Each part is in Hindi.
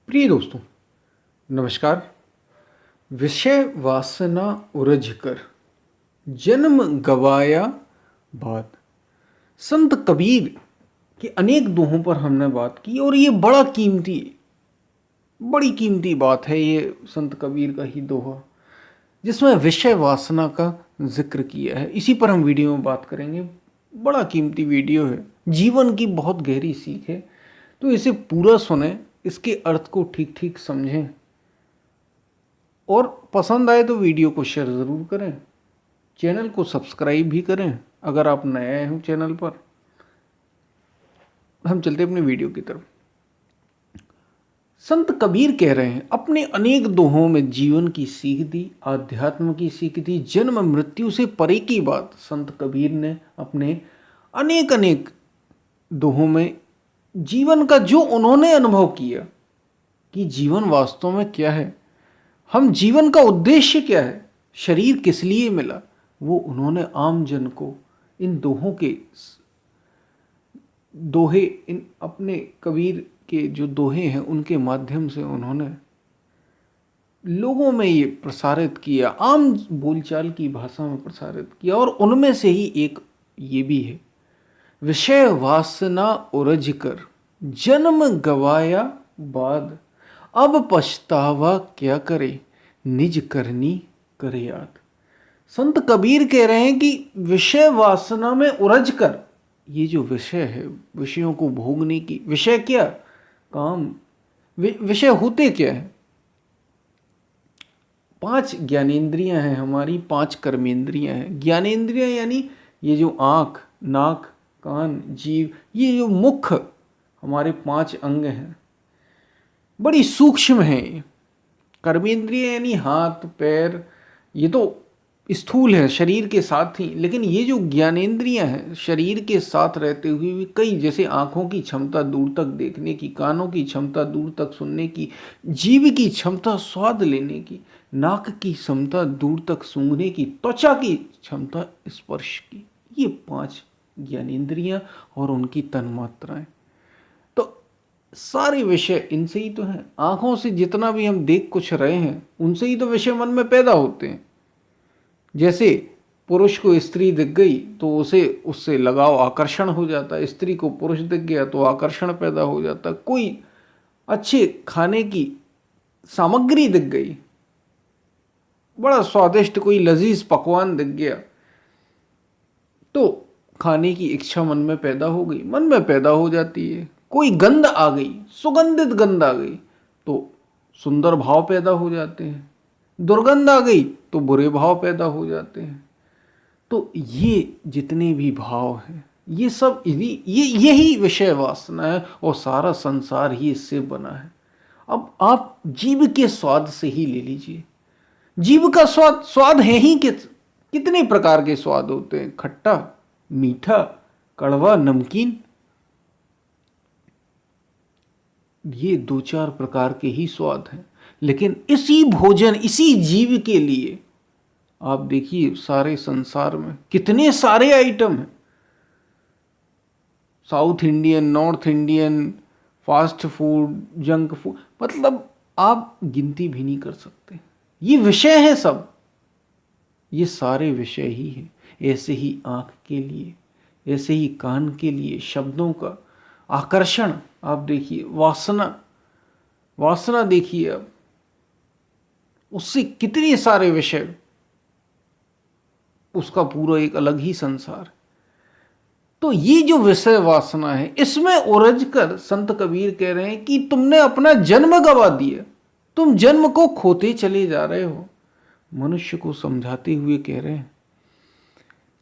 प्रिय दोस्तों, नमस्कार। विषय वासना उरझ कर जन्म गवाया बात। संत कबीर के अनेक दोहों पर हमने बात की और ये बड़ी कीमती बात है। ये संत कबीर का ही दोहा जिसमें विषय वासना का जिक्र किया है, इसी पर हम वीडियो में बात करेंगे। बड़ा कीमती वीडियो है, जीवन की बहुत गहरी सीख है, तो इसे पूरा सुने, इसके अर्थ को ठीक ठीक समझें और पसंद आए तो वीडियो को शेयर ज़रूर करें। चैनल को सब्सक्राइब भी करें अगर आप नए आए हो चैनल पर। हम चलते अपने वीडियो की तरफ। संत कबीर कह रहे हैं, अपने अनेक दोहों में जीवन की सीख दी, आध्यात्म की सीख दी, जन्म मृत्यु से परे की बात संत कबीर ने अपने अनेक अनेक दोहों में जीवन का जो उन्होंने अनुभव किया कि जीवन वास्तव में क्या है, हम जीवन का उद्देश्य क्या है, शरीर किस लिए मिला, वो उन्होंने आम जन को इन दोहों के दोहे, इन अपने कबीर के जो दोहे हैं उनके माध्यम से उन्होंने लोगों में ये प्रसारित किया, आम बोलचाल की भाषा में प्रसारित किया। और उनमें से ही एक ये भी है, विषय वासना उरझ कर जन्म गवाया बाद, अब पछतावा क्या करे निज करनी करे याद। संत कबीर कह रहे हैं कि विषय वासना में उलझ कर, ये जो विषय है, विषयों को भोगने की, विषय क्या, काम, विषय होते क्या है। 5 ज्ञानेंद्रियां हैं हमारी, 5 कर्मेंद्रियां हैं। ज्ञानेंद्रियां यानी ये जो आँख, नाक, कान, जीव, ये जो मुख्य हमारे 5 अंग हैं, बड़ी सूक्ष्म हैं। कर्मेंद्रिय यानी हाथ पैर, ये तो स्थूल है शरीर के साथ ही, लेकिन ये जो ज्ञानेंद्रियां हैं शरीर के साथ रहते हुए भी कई, जैसे आँखों की क्षमता दूर तक देखने की, कानों की क्षमता दूर तक सुनने की, जीभ की क्षमता स्वाद लेने की, नाक की क्षमता दूर तक सूंघने की, त्वचा की क्षमता स्पर्श की, ये 5 ज्ञानेंद्रियां और उनकी तन्मात्राएं। तो सारे विषय इनसे ही तो हैं। आँखों से जितना भी हम देख कुछ रहे हैं उनसे ही तो विषय मन में पैदा होते हैं। जैसे पुरुष को स्त्री दिख गई तो उसे उससे लगाव, आकर्षण हो जाता है। स्त्री को पुरुष दिख गया तो आकर्षण पैदा हो जाता है। कोई अच्छे खाने की सामग्री दिख गई, बड़ा स्वादिष्ट कोई लजीज पकवान दिख गया तो खाने की इच्छा मन में पैदा हो गई, मन में पैदा हो जाती है। कोई गंध आ गई, सुगंधित गंध आ गई तो सुंदर भाव पैदा हो जाते हैं। दुर्गंध आ गई तो बुरे भाव पैदा हो जाते हैं। तो ये जितने भी भाव हैं, ये सब यही विषय वासना है और सारा संसार ही इससे बना है। अब आप जीभ के स्वाद से ही ले लीजिए। जीभ का स्वाद, स्वाद है ही कितने प्रकार के स्वाद होते हैं, खट्टा, मीठा, कड़वा, नमकीन, ये 2-4 प्रकार के ही स्वाद हैं। लेकिन इसी भोजन, इसी जीव के लिए आप देखिए सारे संसार में कितने सारे आइटम हैं। South Indian, north Indian, fast food, junk food, मतलब आप गिनती भी नहीं कर सकते। ये विषय है सब, ये सारे विषय ही हैं। ऐसे ही आँख के लिए, ऐसे ही कान के लिए शब्दों का आकर्षण। आप देखिए वासना, वासना देखिए अब, उससे कितने सारे विषय, उसका पूरा एक अलग ही संसार। तो ये जो विषय वासना है, इसमें उलझ कर संत कबीर कह रहे हैं कि तुमने अपना जन्म गवा दिया, तुम जन्म को खोते चले जा रहे हो। मनुष्य को समझाते हुए कह रहे हैं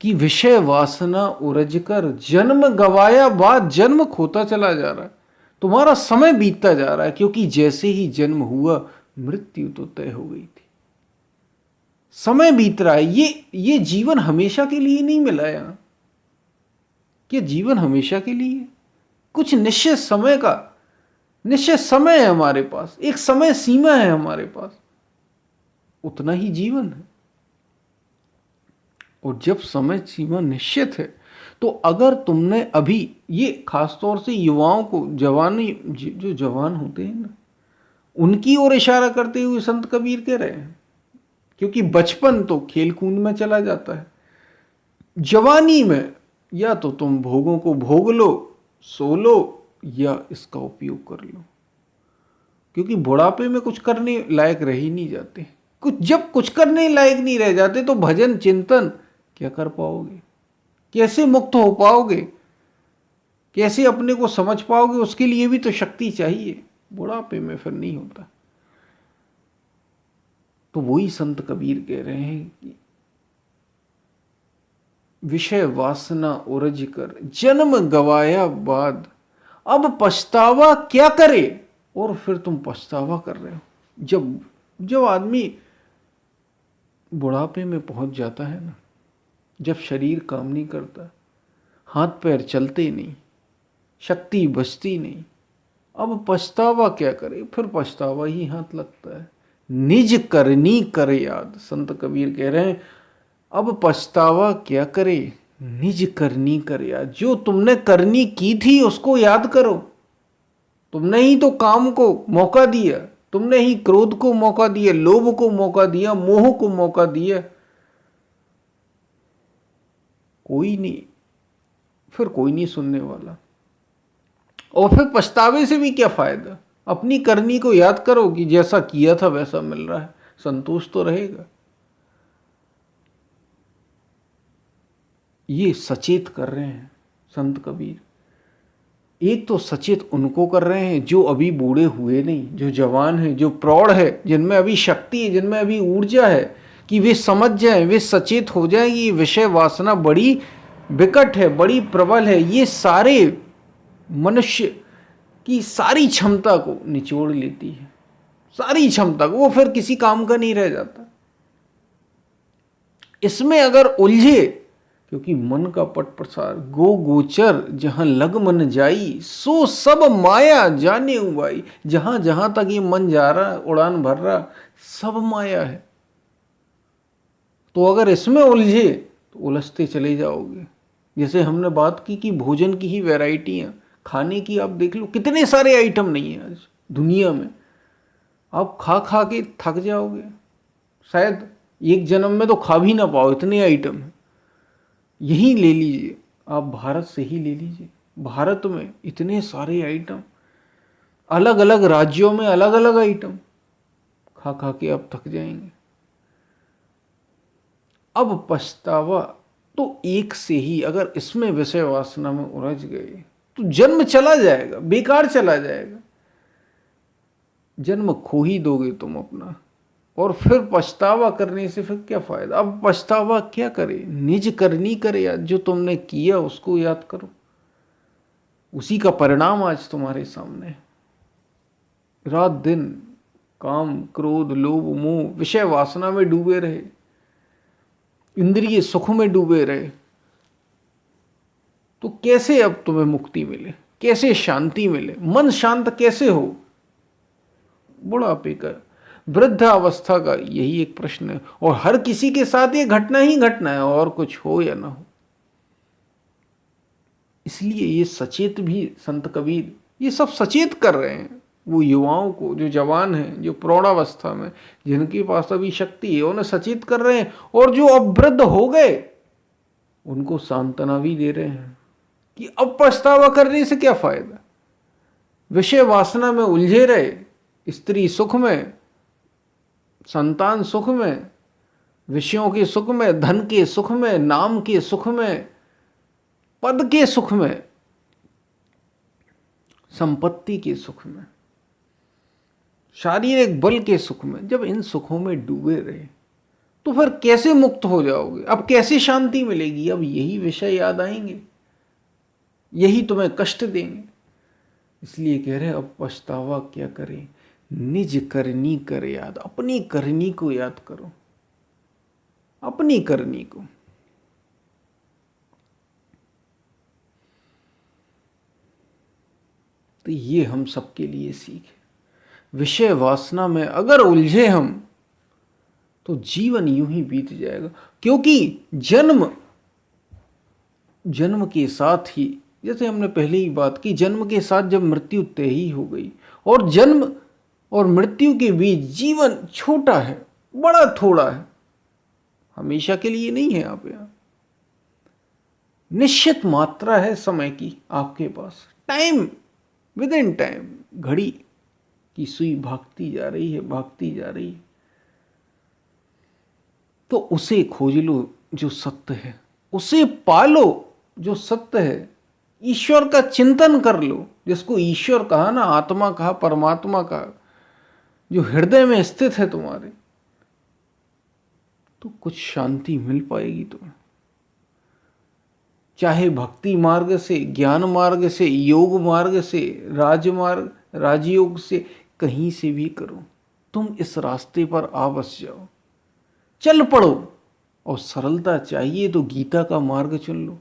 कि विषय वासना उलझ कर जन्म गवाया, बाद जन्म खोता चला जा रहा है, तुम्हारा समय बीतता जा रहा है। क्योंकि जैसे ही जन्म हुआ मृत्यु तो तय हो गई थी। समय बीत रहा है। ये जीवन हमेशा के लिए नहीं मिला यहां। क्या जीवन हमेशा के लिए? कुछ निश्चित समय का, निश्चित समय है हमारे पास, एक समय सीमा है हमारे पास, उतना ही जीवन है। और जब समय सीमा निश्चित है तो अगर तुमने अभी, ये खासतौर से युवाओं को, जवानी, जो जवान होते हैं ना, उनकी ओर इशारा करते हुए संत कबीर कह रहे हैं। क्योंकि बचपन तो खेल कूद में चला जाता है, जवानी में या तो तुम भोगों को भोग लो, सो लो, या इसका उपयोग कर लो। क्योंकि बुढ़ापे में कुछ करने लायक रह ही नहीं जाते। जब कुछ करने लायक नहीं रह जाते तो भजन चिंतन क्या कर पाओगे, कैसे मुक्त हो पाओगे, कैसे अपने को समझ पाओगे? उसके लिए भी तो शक्ति चाहिए, बुढ़ापे में फिर नहीं होता। तो वही संत कबीर कह रहे हैं कि विषय वासना उरज कर जन्म गवाया बाद, अब पछतावा क्या करे। और फिर तुम पछतावा कर रहे हो। जब आदमी बुढ़ापे में पहुंच जाता है ना, जब शरीर काम नहीं करता, हाथ पैर चलते नहीं, शक्ति बचती नहीं, अब पछतावा क्या करे। फिर पछतावा ही हाथ लगता है। निज करनी कर याद, संत कबीर कह रहे हैं अब पछतावा क्या करे, निज करनी कर याद। जो तुमने करनी की थी उसको याद करो। तुमने ही तो काम को मौका दिया, तुमने ही क्रोध को मौका दिया, लोभ को मौका दिया, मोह को मौका दिया। कोई नहीं, फिर कोई नहीं सुनने वाला। और फिर पछतावे से भी क्या फायदा। अपनी करनी को याद करो कि जैसा किया था वैसा मिल रहा है, संतोष तो रहेगा। ये सचेत कर रहे हैं संत कबीर। एक तो सचेत उनको कर रहे हैं जो अभी बूढ़े हुए नहीं, जो जवान है, जो प्रौढ़ है, जिनमें अभी शक्ति है, जिनमें अभी ऊर्जा है, कि वे समझ जाएं, वे सचेत हो जाएं कि ये विषय वासना बड़ी विकट है, बड़ी प्रबल है। ये सारे मनुष्य की सारी क्षमता को निचोड़ लेती है, सारी क्षमता को। वो फिर किसी काम का नहीं रह जाता। इसमें अगर उलझे, क्योंकि मन का पट प्रसार गो गोचर जहां लग मन जाई, सो सब माया जाने उबाई। जहां जहां तक ये मन जा रहा, उड़ान भर रहा, सब माया है। तो अगर इसमें उलझे तो उलझते चले जाओगे। जैसे हमने बात की कि भोजन की ही वैरायटियां, खाने की आप देख लो, कितने सारे आइटम नहीं है आज दुनिया में। आप खा खा के थक जाओगे, शायद एक जन्म में तो खा भी ना पाओ, इतने आइटम है। यही ले लीजिए, आप भारत से ही ले लीजिए। भारत में इतने सारे आइटम, अलग अलग राज्यों में अलग अलग आइटम, खा खा के आप थक जाएंगे। अब पछतावा तो एक से ही, अगर इसमें विषय वासना में उलझ गए तो जन्म चला जाएगा, बेकार चला जाएगा। जन्म खो ही दोगे तुम अपना। और फिर पछतावा करने से फिर क्या फायदा। अब पछतावा क्या करे, निज करनी करे याद। जो तुमने किया उसको याद करो, उसी का परिणाम आज तुम्हारे सामने है। रात दिन काम क्रोध लोभ मोह विषय वासना में डूबे रहे, इंद्रिय सुख में डूबे रहे, तो कैसे अब तुम्हें मुक्ति मिले, कैसे शांति मिले, मन शांत कैसे हो। बुढ़ापे का, वृद्धावस्था का यही एक प्रश्न है। और हर किसी के साथ ये घटना ही घटना है, और कुछ हो या ना हो। इसलिए ये सचेत भी संत कबीर ये सब सचेत कर रहे हैं वो युवाओं को, जो जवान हैं, जो प्रौढ़ावस्था में, जिनके पास अभी शक्ति है, उन्हें सचेत कर रहे हैं। और जो अब वृद्ध हो गए उनको सांत्वना भी दे रहे हैं कि अब पछतावा करने से क्या फायदा। विषय वासना में उलझे रहे, स्त्री सुख में, संतान सुख में, विषयों के सुख में, धन के सुख में, नाम के सुख में, पद के सुख में, संपत्ति के सुख में, शारीरिक बल के सुख में, जब इन सुखों में डूबे रहे तो फिर कैसे मुक्त हो जाओगे। अब कैसे शांति मिलेगी। अब यही विषय याद आएंगे, यही तुम्हें कष्ट देंगे। इसलिए कह रहे अब पछतावा क्या करें, निज करनी कर याद। अपनी करनी को याद करो, अपनी करनी को। तो ये हम सबके लिए सीख है। विषय वासना में अगर उलझे हम तो जीवन यूं ही बीत जाएगा। क्योंकि जन्म के साथ ही, जैसे हमने पहले ही बात की, जन्म के साथ जब मृत्यु तय ही हो गई, और जन्म और मृत्यु के बीच जीवन छोटा है, बड़ा थोड़ा है, हमेशा के लिए नहीं है। आप यहाँ निश्चित मात्रा है समय की आपके पास, टाइम, विद इन टाइम, घड़ी की सुई भागती जा रही है, भागती जा रही है। तो उसे खोज लो जो सत्य है, उसे पालो जो सत्य है, ईश्वर का चिंतन कर लो, जिसको ईश्वर कहा ना, आत्मा कहा, परमात्मा कहा, जो हृदय में स्थित है तुम्हारे, तो कुछ शांति मिल पाएगी तुम्हें। चाहे भक्ति मार्ग से, ज्ञान मार्ग से, योग मार्ग से, राजमार्ग, राजयोग से, कहीं से भी करो, तुम इस रास्ते पर आ बस जाओ, चल पड़ो। और सरलता चाहिए तो गीता का मार्ग चुन लो,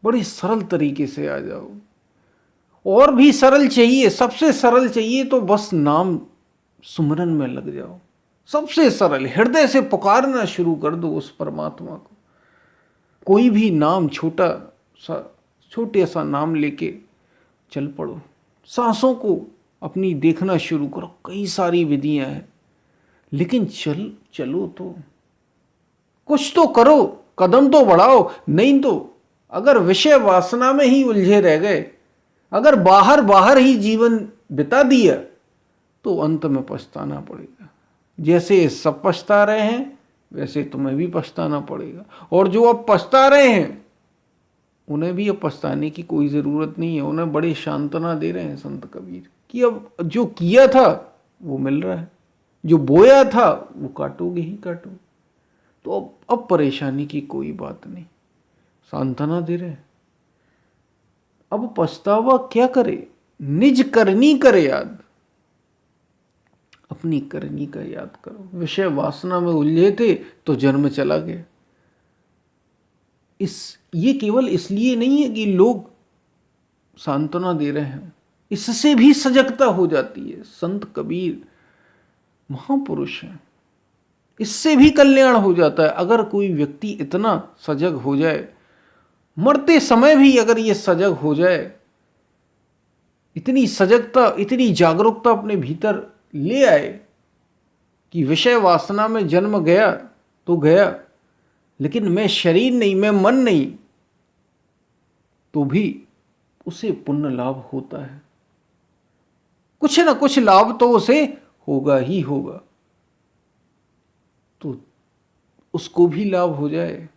बड़ी सरल तरीके से आ जाओ। और भी सरल चाहिए, सबसे सरल चाहिए तो बस नाम सुमरन में लग जाओ। सबसे सरल, हृदय से पुकारना शुरू कर दो उस परमात्मा को। कोई भी नाम, छोटे सा नाम लेके चल पड़ो। सांसों को अपनी देखना शुरू करो, कई सारी विधियां हैं, लेकिन चलो तो, कुछ तो करो, कदम तो बढ़ाओ। नहीं तो अगर विषय वासना में ही उलझे रह गए, अगर बाहर बाहर ही जीवन बिता दिया, तो अंत में पछताना पड़ेगा। जैसे सब पछता रहे हैं वैसे तुम्हें भी पछताना पड़ेगा। और जो अब पछता रहे हैं उन्हें भी अब पछताने की कोई ज़रूरत नहीं है। उन्हें बड़े सांत्वना दे रहे हैं संत कबीर कि अब जो किया था वो मिल रहा है, जो बोया था वो काटोगे ही काटोगे। तो अब परेशानी की कोई बात नहीं, सांत्वना दे रहे हैं। अब पछतावा क्या करे, निज करनी करे याद, अपनी करनी का याद करो। विषय वासना में उलझे थे तो जन्म चला गया। ये केवल इसलिए नहीं है कि लोग सांत्वना दे रहे हैं, इससे भी सजगता हो जाती है। संत कबीर महापुरुष हैं, इससे भी कल्याण हो जाता है। अगर कोई व्यक्ति इतना सजग हो जाए, मरते समय भी अगर ये सजग हो जाए, इतनी सजगता, इतनी जागरूकता अपने भीतर ले आए कि विषय वासना में जन्म गया तो गया, लेकिन मैं शरीर नहीं, मैं मन नहीं, तो भी उसे पुण्य लाभ होता है। कुछ ना कुछ लाभ तो उसे होगा ही होगा। तो उसको भी लाभ हो जाए।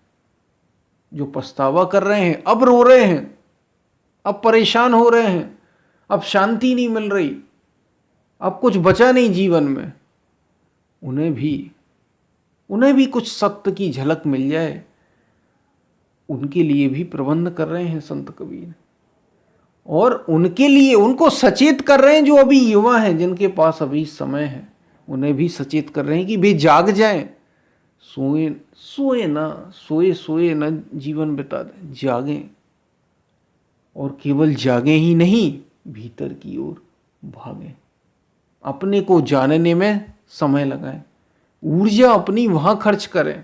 जो पछतावा कर रहे हैं, अब रो रहे हैं, अब परेशान हो रहे हैं, अब शांति नहीं मिल रही, अब कुछ बचा नहीं जीवन में, उन्हें भी कुछ सत्य की झलक मिल जाए, उनके लिए भी प्रबंध कर रहे हैं संत कबीर। और उनके लिए, उनको सचेत कर रहे हैं जो अभी युवा हैं, जिनके पास अभी समय है, उन्हें भी सचेत कर रहे हैं कि वे जाग जाएं। सोए ना जीवन बिता दें, जागें। और केवल जागें ही नहीं, भीतर की ओर भागें, अपने को जानने में समय लगाएं, ऊर्जा अपनी वहाँ खर्च करें,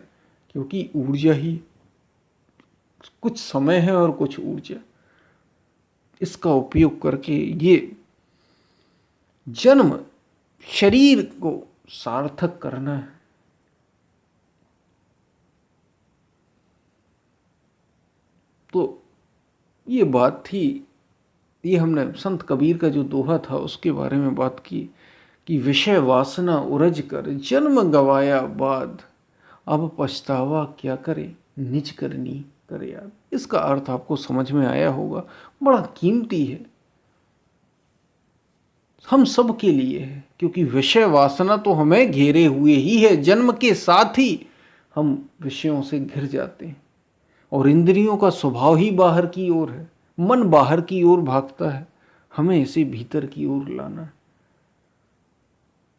क्योंकि ऊर्जा ही, कुछ समय है और कुछ ऊर्जा, इसका उपयोग करके ये जन्म, शरीर को सार्थक करना है। तो ये बात थी, ये हमने संत कबीर का जो दोहा था उसके बारे में बात की कि विषय वासना उरज कर जन्म गवाया बाद, अब पछतावा क्या करे, निज करनी करे याद। इसका अर्थ आपको समझ में आया होगा, बड़ा कीमती है, हम सब के लिए है, क्योंकि विषय वासना तो हमें घेरे हुए ही है। जन्म के साथ ही हम विषयों से घिर जाते हैं, और इंद्रियों का स्वभाव ही बाहर की ओर है, मन बाहर की ओर भागता है। हमें इसे भीतर की ओर लाना है,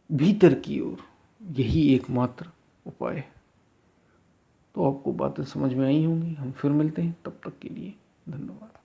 भीतर की ओर, यही एकमात्र उपाय है। तो आपको बातें समझ में आई होंगी। हम फिर मिलते हैं, तब तक के लिए धन्यवाद।